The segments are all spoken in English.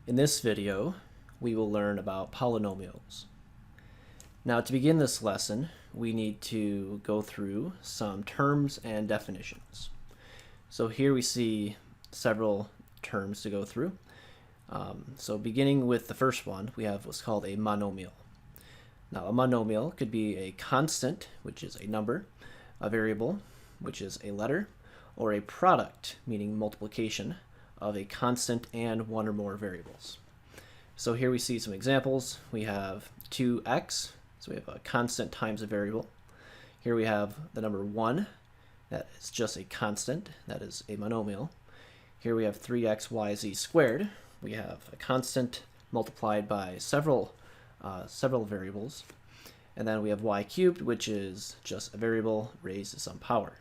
In this video, we will learn about polynomials. Now, to begin this lesson, we need to go through some terms and definitions. So here we see several terms to go through. So beginning with the first one, we have what's called a monomial. Now, a monomial could be a constant, which is a number, a variable, which is a letter, or a product, meaning multiplication, of a constant and one or more variables. So here we see some examples. We have 2x, so we have a constant times a variable. Here we have the number 1, that is just a constant, that is a monomial. Here we have 3xyz squared. We have a constant multiplied by several variables. And then we have y cubed, which is just a variable raised to some power.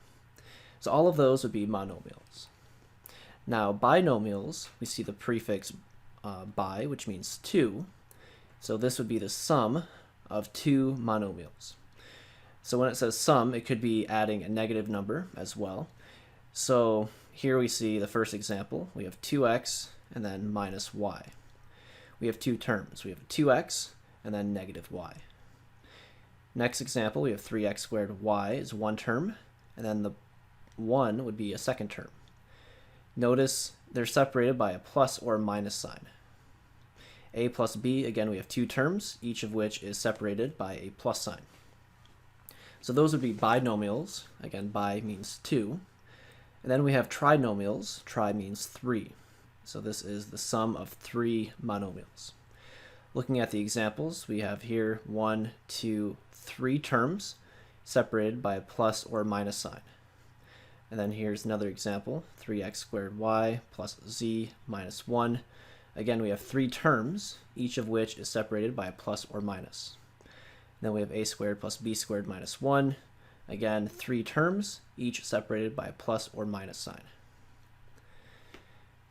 So all of those would be monomials. Now, binomials, we see the prefix bi, which means 2. So this would be the sum of two monomials. So when it says sum, it could be adding a negative number as well. So here we see the first example. We have 2x and then minus y. We have two terms. We have 2x and then negative y. Next example, we have 3x squared y is one term, and then the 1 would be a second term. Notice they're separated by a plus or minus sign. A plus b, again, we have two terms, each of which is separated by a plus sign. So those would be binomials. Again, bi means 2. And then we have trinomials. Tri means 3. So this is the sum of 3 monomials. Looking at the examples, we have here 1, 2, 3 terms separated by a plus or minus sign. And then here's another example, 3x squared y plus z minus 1. Again, we have 3 terms, each of which is separated by a plus or minus. And then we have a squared plus b squared minus 1. Again, 3 terms, each separated by a plus or minus sign.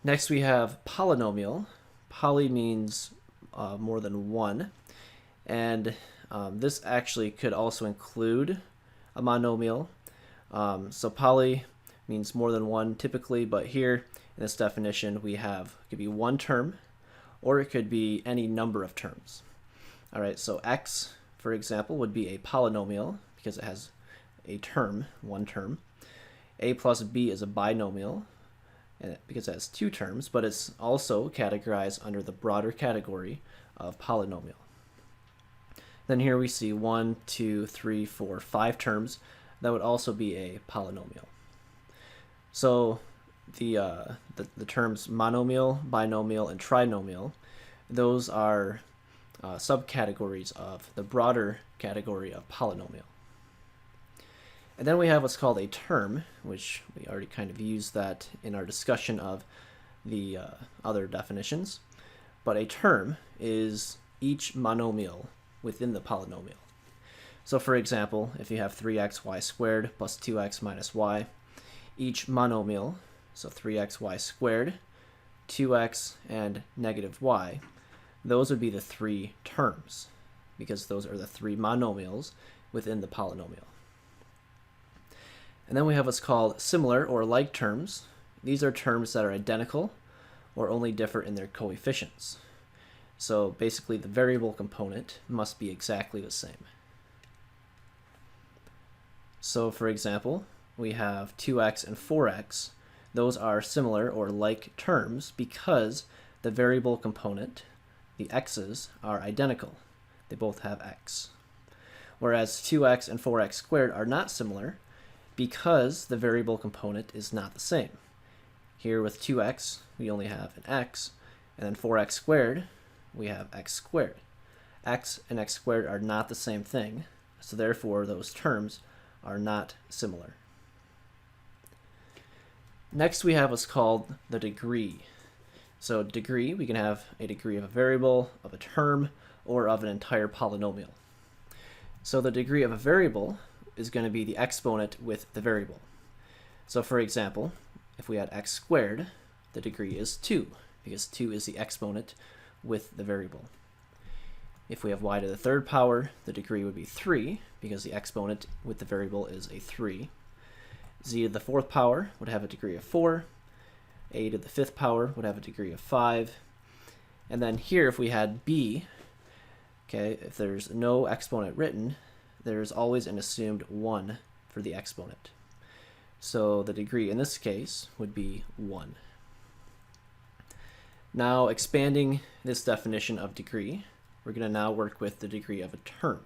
Next we have polynomial. Poly means more than one. And this actually could also include a monomial. So poly means more than one typically, but here in this definition we have, it could be one term or it could be any number of terms. All right, so x, for example, would be a polynomial because it has a term, one term. A plus b is a binomial because it has two terms, but it's also categorized under the broader category of polynomial. Then here we see 1, 2, 3, 4, 5 terms. That would also be a polynomial. So the terms monomial, binomial, and trinomial, those are subcategories of the broader category of polynomial. And then we have what's called a term, which we already kind of used that in our discussion of the other definitions. But a term is each monomial within the polynomial. So for example, if you have 3xy squared plus 2x minus y, each monomial, so 3xy squared, 2x, and negative y, those would be the 3 terms, because those are the 3 monomials within the polynomial. And then we have what's called similar or like terms. These are terms that are identical or only differ in their coefficients. So basically the variable component must be exactly the same. So for example, we have 2x and 4x. Those are similar or like terms because the variable component, the x's, are identical. They both have x. Whereas 2x and 4x squared are not similar because the variable component is not the same. Here with 2x, we only have an x, and then 4x squared, we have x squared. X and x squared are not the same thing, so therefore those terms are not similar. Next we have what's called the degree. So degree, we can have a degree of a variable, of a term, or of an entire polynomial. So the degree of a variable is going to be the exponent with the variable. So for example, if we had x squared, the degree is 2, because 2 is the exponent with the variable. If we have y to the third power, the degree would be 3, because the exponent with the variable is a 3. Z to the fourth power would have a degree of 4. A to the fifth power would have a degree of 5. And then here, if we had b, okay, if there's no exponent written, there's always an assumed 1 for the exponent. So the degree in this case would be 1. Now, expanding this definition of degree, we're going to now work with the degree of a term.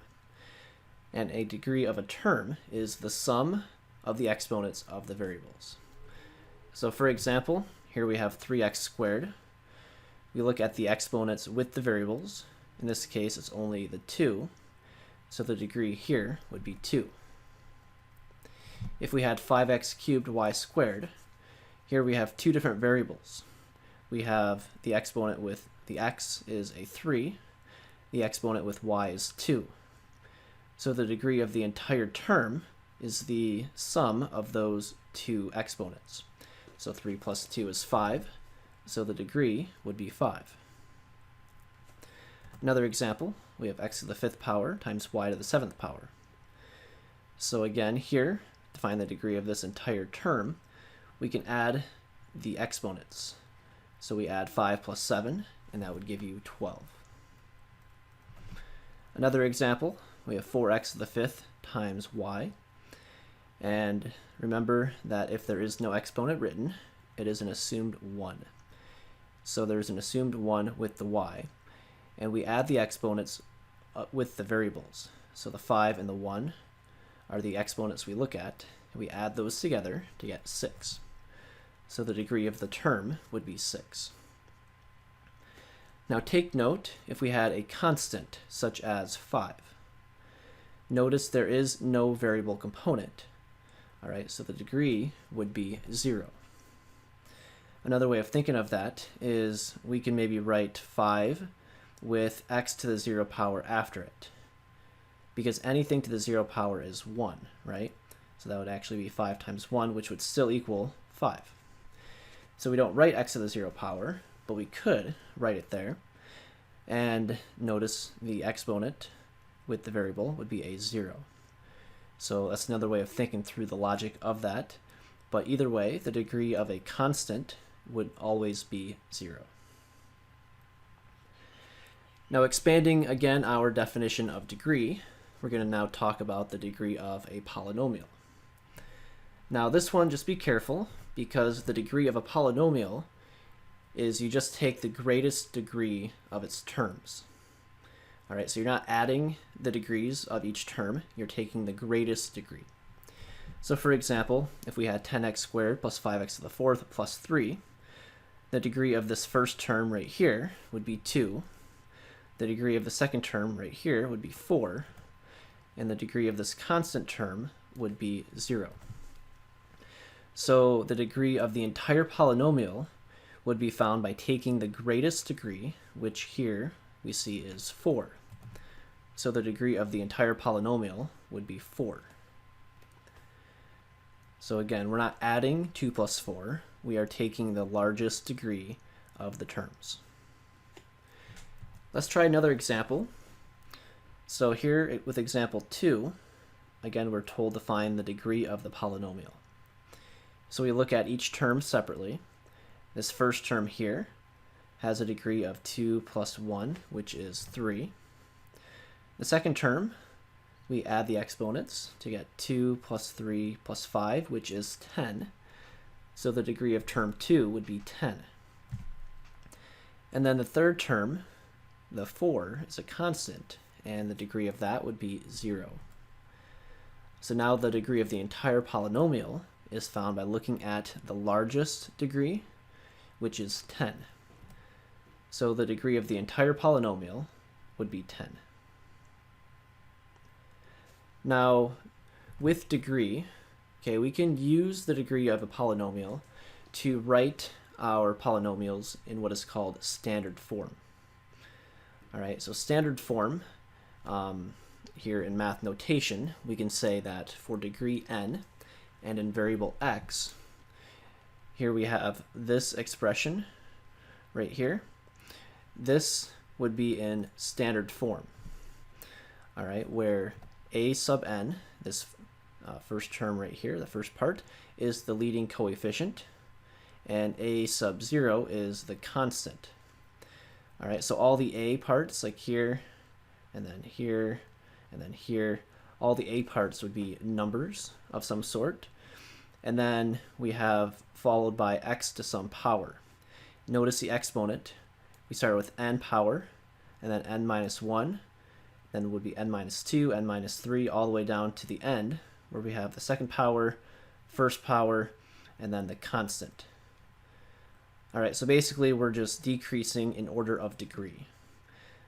And a degree of a term is the sum of the exponents of the variables. So for example, here we have 3x squared. We look at the exponents with the variables. In this case, it's only the 2. So the degree here would be 2. If we had 5x cubed y squared, here we have two different variables. We have the exponent with the x is a 3, the exponent with y is 2. So the degree of the entire term is the sum of those two exponents. So 3 plus 2 is 5, so the degree would be 5. Another example, we have x to the 5th power times y to the 7th power. So again, here, to find the degree of this entire term, we can add the exponents. So we add 5 plus 7, and that would give you 12. Another example, we have 4x to the 5th times y. And remember that if there is no exponent written, it is an assumed 1. So there's an assumed 1 with the y. And we add the exponents with the variables. So the 5 and the 1 are the exponents we look at. And we add those together to get 6. So the degree of the term would be 6. Now take note if we had a constant such as 5. Notice there is no variable component. All right, so the degree would be 0. Another way of thinking of that is we can maybe write 5 with x to the 0 power after it, because anything to the 0 power is 1, right? So that would actually be 5 times 1, which would still equal 5. So we don't write x to the 0 power, but we could write it there. And notice the exponent with the variable would be a 0. So that's another way of thinking through the logic of that. But either way, the degree of a constant would always be 0. Now expanding again our definition of degree, we're going to now talk about the degree of a polynomial. Now this one, just be careful, because the degree of a polynomial is you just take the greatest degree of its terms. All right, so you're not adding the degrees of each term, you're taking the greatest degree. So for example, if we had 10x squared plus 5x to the 4th plus 3, the degree of this first term right here would be 2. The degree of the second term right here would be 4. And the degree of this constant term would be 0. So the degree of the entire polynomial would be found by taking the greatest degree, which here we see is 4. So the degree of the entire polynomial would be 4. So again, we're not adding 2 plus 4. We are taking the largest degree of the terms. Let's try another example. So here with example 2, again, we're told to find the degree of the polynomial. So we look at each term separately. This first term here has a degree of 2 plus 1, which is 3. The second term, we add the exponents to get 2 plus 3 plus 5, which is 10. So the degree of term 2 would be 10. And then the third term, the 4, is a constant, and the degree of that would be 0. So now the degree of the entire polynomial is found by looking at the largest degree, which is 10. So the degree of the entire polynomial would be 10. Now, with degree, okay, we can use the degree of a polynomial to write our polynomials in what is called standard form. All right, so standard form, here in math notation, we can say that for degree n and in variable x, here we have this expression right here. This would be in standard form, all right, where a sub n, this first term right here, the first part, is the leading coefficient, and a sub 0 is the constant. All right, so all the a parts, like here, and then here, and then here, all the a parts would be numbers of some sort. And then we have followed by x to some power. Notice the exponent. We start with n power, and then n minus 1, then would be n minus 2, n minus 3, all the way down to the end, where we have the second power, first power, and then the constant. All right, so basically we're just decreasing in order of degree.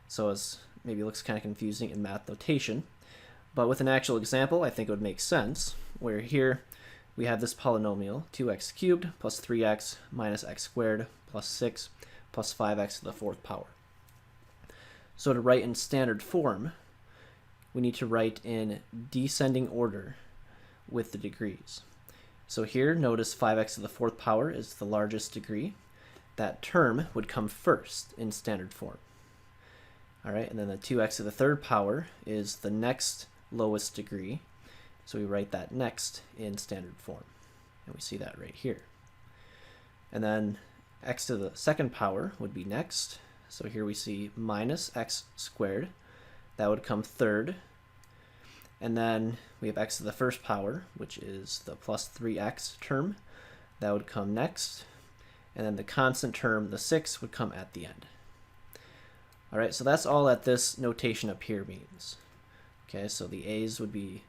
So as maybe it looks kind of confusing in math notation, but with an actual example, I think it would make sense, where here we have this polynomial, 2x cubed plus 3x minus x squared plus 6 plus 5x to the fourth power. So to write in standard form, we need to write in descending order with the degrees. So here, notice 5x to the fourth power is the largest degree. That term would come first in standard form. All right, and then the 2x to the third power is the next lowest degree. So we write that next in standard form. And we see that right here. And then x to the second power would be next. So here we see minus x squared. That would come third. And then we have x to the first power, which is the plus 3x term. That would come next. And then the constant term, the 6, would come at the end. All right, so that's all that this notation up here means. Okay, so the a's would be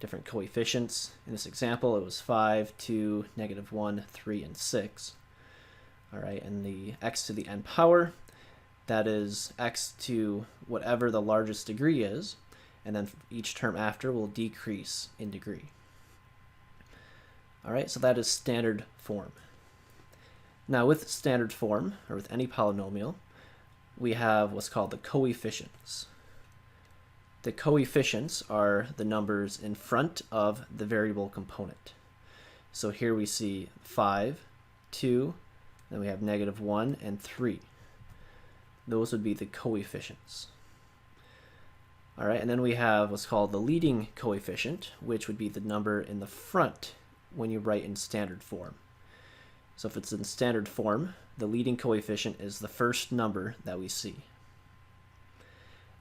different coefficients. In this example, it was 5, 2, -1, 3, and 6. All right, and the x to the n power, that is x to whatever the largest degree is, and then each term after will decrease in degree. All right, so that is standard form. Now with standard form, or with any polynomial, we have what's called the coefficients. The coefficients are the numbers in front of the variable component. So here we see 5, 2, then we have -1 and 3. Those would be the coefficients. All right, and then we have what's called the leading coefficient, which would be the number in the front when you write in standard form. So if it's in standard form, the leading coefficient is the first number that we see.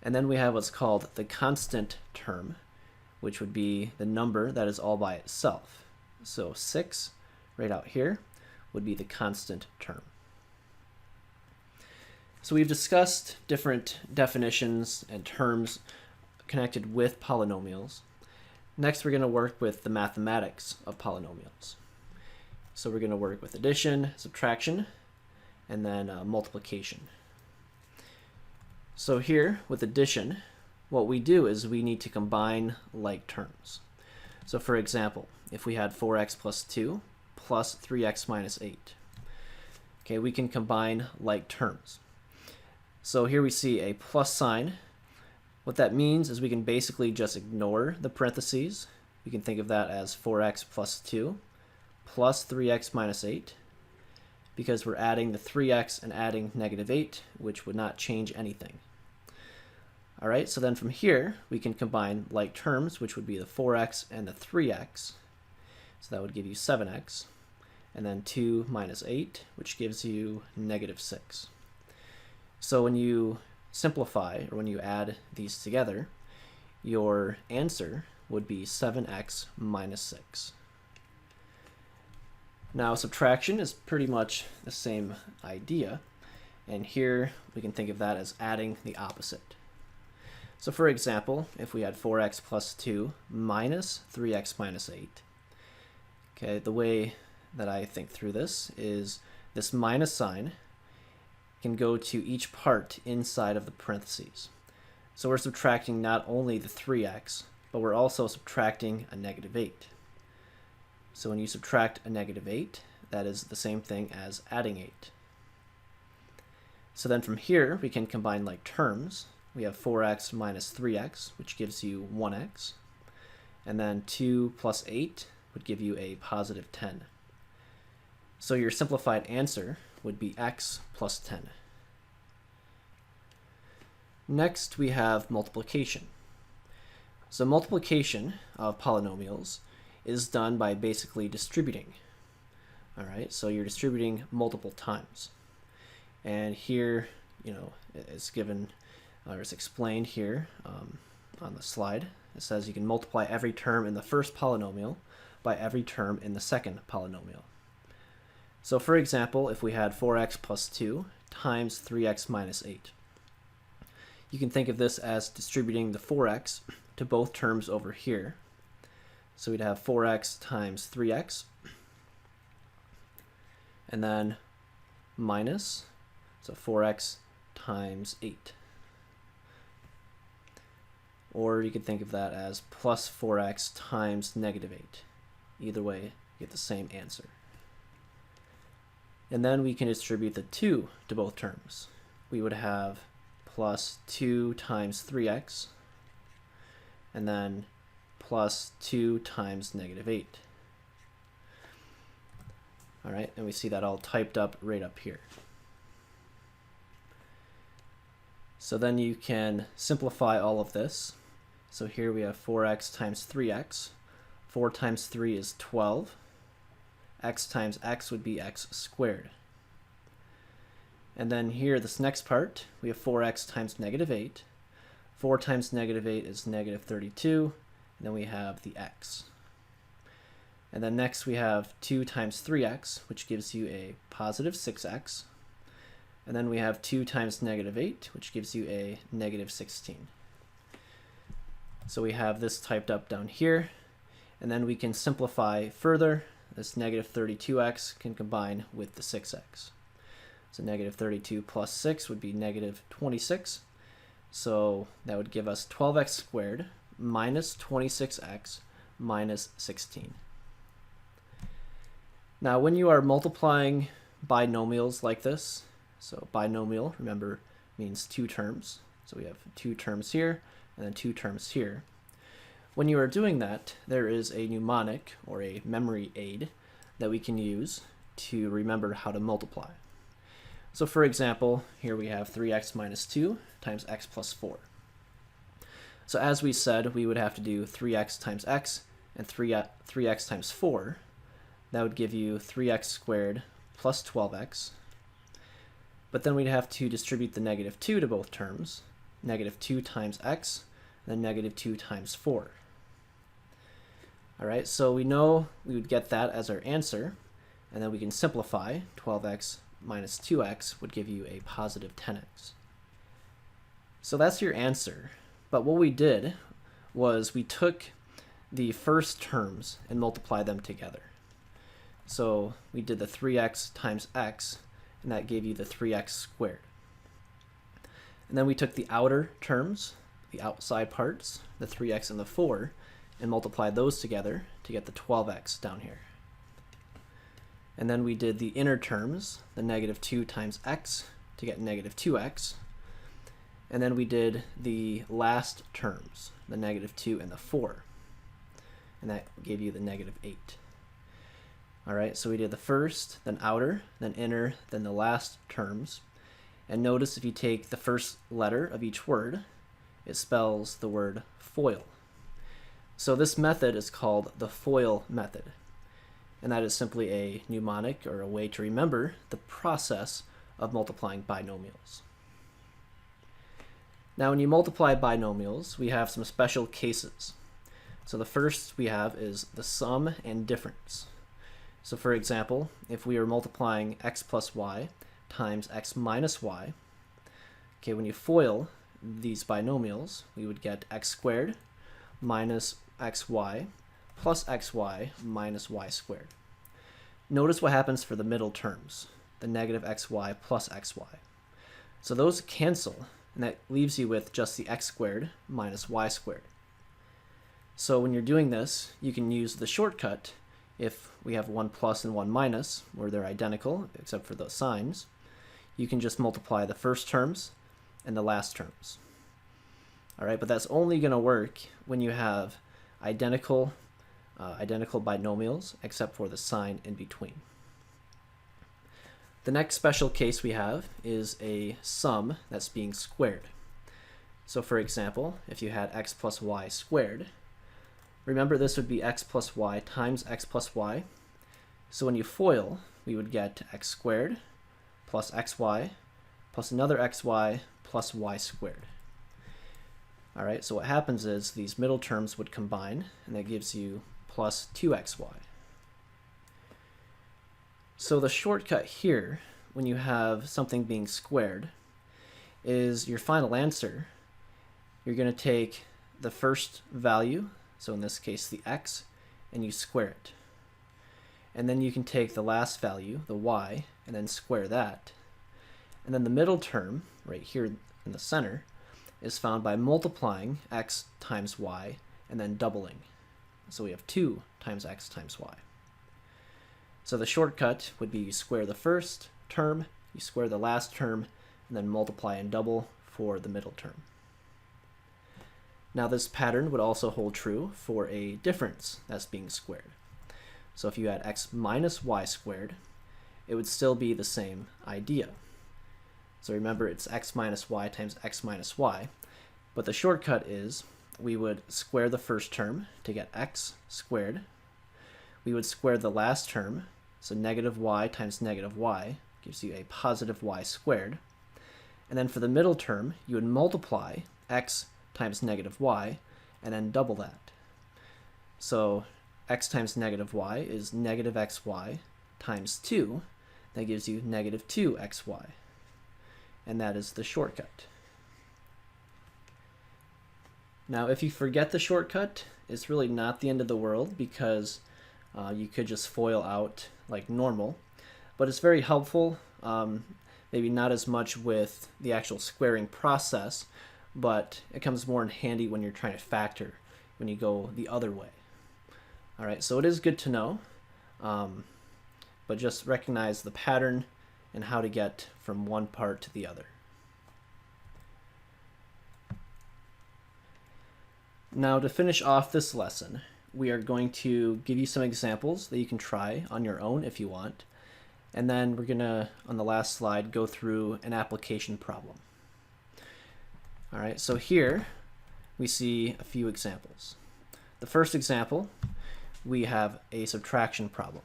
And then we have what's called the constant term, which would be the number that is all by itself. So 6, right out here, would be the constant term. So we've discussed different definitions and terms connected with polynomials. Next, we're going to work with the mathematics of polynomials. So we're going to work with addition, subtraction, and then multiplication. So here, with addition, what we do is we need to combine like terms. So for example, if we had 4x plus 2 plus 3x minus 8, okay, we can combine like terms. So here we see a plus sign. What that means is we can basically just ignore the parentheses. We can think of that as 4x plus 2 plus 3x minus 8, because we're adding the 3x and adding -8, which would not change anything. All right, so then from here, we can combine like terms, which would be the 4x and the 3x. So that would give you 7x. And then 2 minus 8, which gives you -6. So when you simplify, or when you add these together, your answer would be 7x minus 6. Now subtraction is pretty much the same idea, and here we can think of that as adding the opposite. So for example, if we had 4x plus 2 minus 3x minus 8, okay, the way that I think through this is this minus sign can go to each part inside of the parentheses. So we're subtracting not only the 3x, but we're also subtracting a -8. So when you subtract a -8, that is the same thing as adding 8. So then from here, we can combine like terms. We have 4x minus 3x, which gives you 1x. And then 2 plus 8 would give you a positive 10. So your simplified answer would be x plus 10. Next, we have multiplication. So multiplication of polynomials is done by basically distributing. All right, so you're distributing multiple times. And here it's given or it's explained here on the slide. It says you can multiply every term in the first polynomial by every term in the second polynomial. So for example, if we had 4x plus 2 times 3x minus 8, you can think of this as distributing the 4x to both terms over here. So we'd have 4x times 3x, and then minus, so 4x times 8. Or you could think of that as plus 4x times negative 8. Either way, you get the same answer. And then we can distribute the 2 to both terms. We would have plus 2 times 3x, and then plus 2 times negative 8. All right, and we see that all typed up right up here. So then you can simplify all of this. So here we have 4x times 3x. 4 times 3 is 12. X times x would be x squared. And then here, this next part, we have 4x times negative 8. 4 times negative 8 is negative 32. And then we have the x. And then next we have 2 times 3x, which gives you a positive 6x. And then we have 2 times negative 8, which gives you a negative 16. So we have this typed up down here. And then we can simplify further. This negative 32x can combine with the 6x. So negative 32 plus 6 would be negative 26. So that would give us 12x squared minus 26x minus 16. Now when you are multiplying binomials like this, so binomial, remember, means two terms. So we have two terms here and then two terms here. When you are doing that, there is a mnemonic or a memory aid that we can use to remember how to multiply. So for example, here we have 3x minus 2 times x plus 4. So as we said, we would have to do 3x times x and 3x times 4. That would give you 3x squared plus 12x. But then we'd have to distribute the negative 2 to both terms. Negative 2 times x, and then negative 2 times 4. All right, so we know we would get that as our answer, and then we can simplify. 12x minus 2x would give you a positive 10x. So that's your answer. But what we did was we took the first terms and multiplied them together. So we did the 3x times x, and that gave you the 3x squared. And then we took the outer terms, the outside parts, the 3x and the 4, and multiplied those together to get the 12x down here. And then we did the inner terms, the negative 2 times x, to get negative 2x. And then we did the last terms, the negative 2 and the 4. And that gave you the negative 8. All right, so we did the first, then outer, then inner, then the last terms. And notice if you take the first letter of each word, it spells the word FOIL. So this method is called the FOIL method. And that is simply a mnemonic or a way to remember the process of multiplying binomials. Now when you multiply binomials, we have some special cases. So the first we have is the sum and difference. So for example, if we are multiplying x plus y times x minus y, okay, when you FOIL these binomials, we would get x squared minus xy plus xy minus y squared. Notice what happens for the middle terms, the negative xy plus xy. So those cancel, and that leaves you with just the x squared minus y squared. So when you're doing this, you can use the shortcut. If we have one plus and one minus, where they're identical except for those signs, you can just multiply the first terms and the last terms. All right, but that's only going to work when you have identical binomials except for the sign in between. The next special case we have is a sum that's being squared. So for example, if you had x plus y squared, remember this would be x plus y times x plus y. So when you FOIL, we would get x squared plus xy plus another xy plus y squared. All right, so what happens is these middle terms would combine, and that gives you plus 2xy. So the shortcut here, when you have something being squared, is your final answer. You're going to take the first value, so in this case the x, and you square it. And then you can take the last value, the y, and then square that. And then the middle term, right here in the center, is found by multiplying x times y and then doubling. So we have 2 times x times y. So the shortcut would be you square the first term, you square the last term, and then multiply and double for the middle term. Now this pattern would also hold true for a difference that's being squared. So if you had x minus y squared, it would still be the same idea. So remember, it's x minus y times x minus y, but the shortcut is we would square the first term to get x squared. We would square the last term, so negative y times negative y gives you a positive y squared. And then for the middle term, you would multiply x times negative y and then double that. So x times negative y is negative xy times 2. That gives you negative 2xy. And that is the shortcut. Now, if you forget the shortcut, it's really not the end of the world, because you could just FOIL out like normal. But it's very helpful, maybe not as much with the actual squaring process, but it comes more in handy when you're trying to factor, when you go the other way. All right, so it is good to know, but just recognize the pattern and how to get from one part to the other. Now, to finish off this lesson, we are going to give you some examples that you can try on your own if you want, and then we're gonna, on the last slide, go through an application problem. All right, so here we see a few examples. The first example, we have a subtraction problem.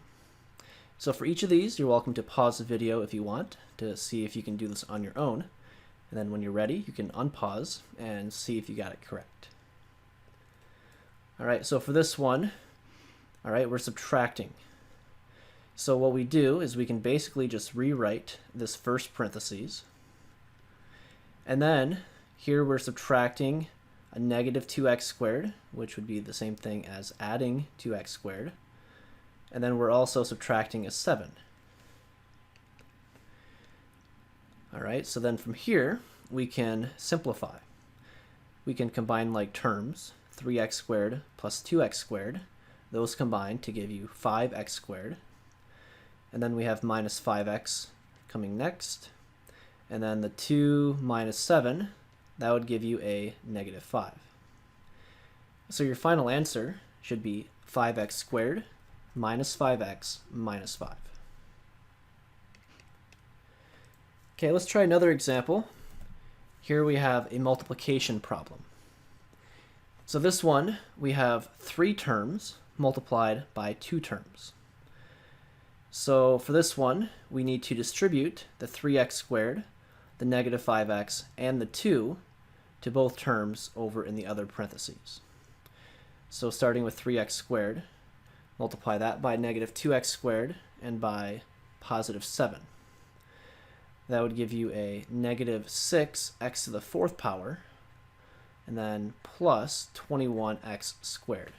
So for each of these, you're welcome to pause the video if you want to see if you can do this on your own. And then when you're ready, you can unpause and see if you got it correct. All right, so for this one, all right, we're subtracting. So what we do is we can basically just rewrite this first parentheses. And then here we're subtracting a negative 2x squared, which would be the same thing as adding 2x squared. And then we're also subtracting a 7. All right, so then from here, we can simplify. We can combine like terms, 3x squared plus 2x squared. Those combine to give you 5x squared. And then we have minus 5x coming next. And then the 2 minus 7, that would give you a negative 5. So your final answer should be 5x squared minus 5x minus 5. Okay, let's try another example. Here we have a multiplication problem. So this one, we have 3 terms multiplied by 2 terms. So for this one, we need to distribute the 3x squared, the negative 5x, and the 2 to both terms over in the other parentheses. So starting with 3x squared, multiply that by negative 2x squared and by positive 7. That would give you a negative 6x to the 4th power, and then plus 21x squared.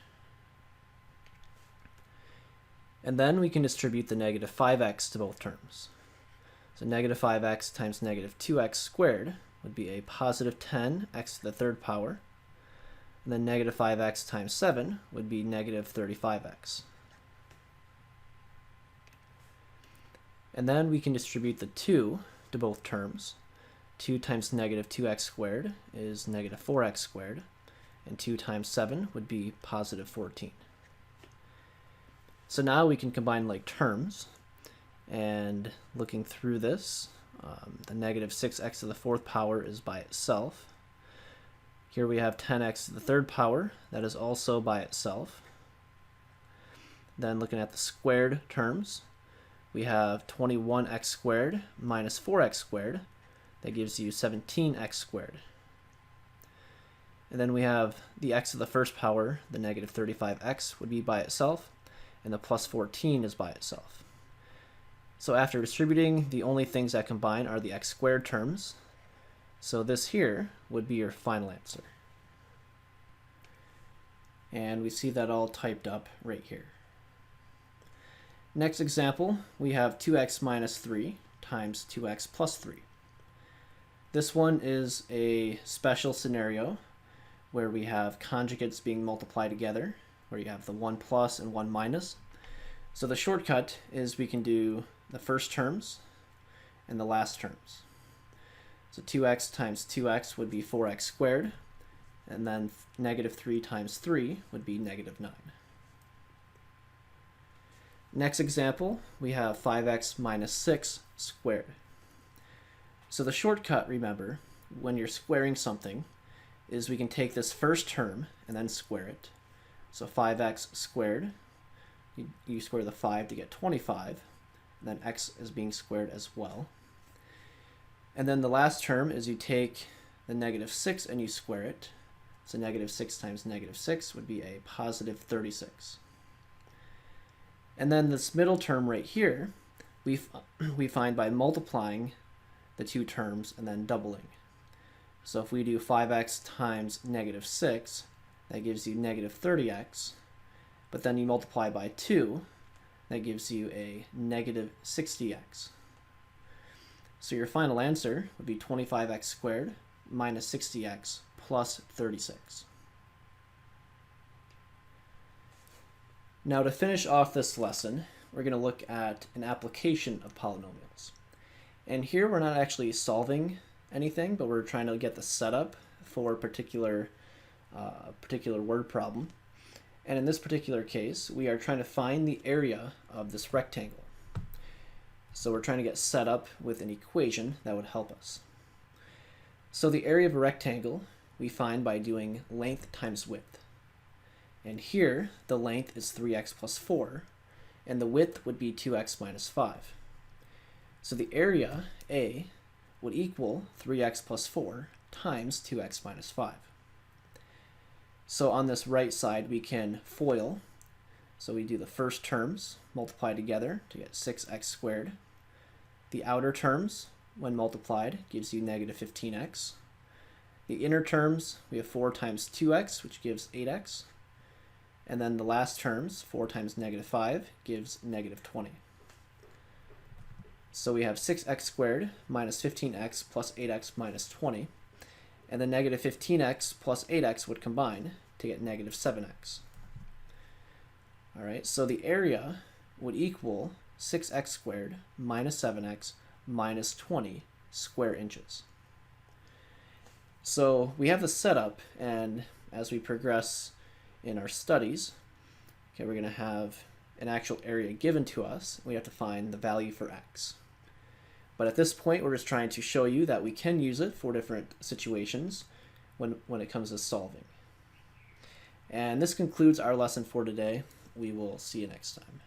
And then we can distribute the negative 5x to both terms. So negative 5x times negative 2x squared would be a positive 10x to the 3rd power. And then negative 5x times 7 would be negative 35x. And then we can distribute the 2 to both terms. 2 times negative 2x squared is negative 4x squared. And 2 times 7 would be positive 14. So now we can combine like terms. And looking through this, the negative 6x to the 4th power is by itself. Here we have 10x to the 3rd power. That is also by itself. Then looking at the squared terms, we have 21x squared minus 4x squared. That gives you 17x squared. And then we have the x to the first power, the negative 35x would be by itself, and the plus 14 is by itself. So after distributing, the only things that combine are the x squared terms. So this here would be your final answer. And we see that all typed up right here. Next example, we have 2x minus 3 times 2x plus 3. This one is a special scenario where we have conjugates being multiplied together, where you have the 1 plus and 1 minus. So the shortcut is we can do the first terms and the last terms. So 2x times 2x would be 4x squared, and then negative 3 times 3 would be negative 9. Next example, we have 5x minus 6 squared. So the shortcut, remember, when you're squaring something, is we can take this first term and then square it. So 5x squared, you square the 5 to get 25, and then x is being squared as well. And then the last term is you take the negative 6 and you square it. So negative 6 times negative 6 would be a positive 36. And then this middle term right here, we find by multiplying the two terms and then doubling. So if we do 5x times negative 6, that gives you negative 30x, but then you multiply by 2, that gives you a negative 60x. So your final answer would be 25x squared minus 60x plus 36. Now to finish off this lesson, we're going to look at an application of polynomials. And here we're not actually solving anything, but we're trying to get the setup for a particular word problem. And in this particular case, we are trying to find the area of this rectangle. So we're trying to get set up with an equation that would help us. So the area of a rectangle we find by doing length times width. And here, the length is 3x plus 4, and the width would be 2x minus 5. So the area, A, would equal 3x plus 4 times 2x minus 5. So on this right side, we can FOIL. So we do the first terms, multiply together to get 6x squared. The outer terms, when multiplied, gives you negative 15x. The inner terms, we have 4 times 2x, which gives 8x. And then the last terms, 4 times negative 5, gives negative 20. So we have 6x squared minus 15x plus 8x minus 20. And then negative 15x plus 8x would combine to get negative 7x. All right, so the area would equal 6x squared minus 7x minus 20 square inches. So we have the setup, and as we progress in our studies, okay, we're going to have an actual area given to us. We have to find the value for x. But at this point, we're just trying to show you that we can use it for different situations when it comes to solving. And this concludes our lesson for today. We will see you next time.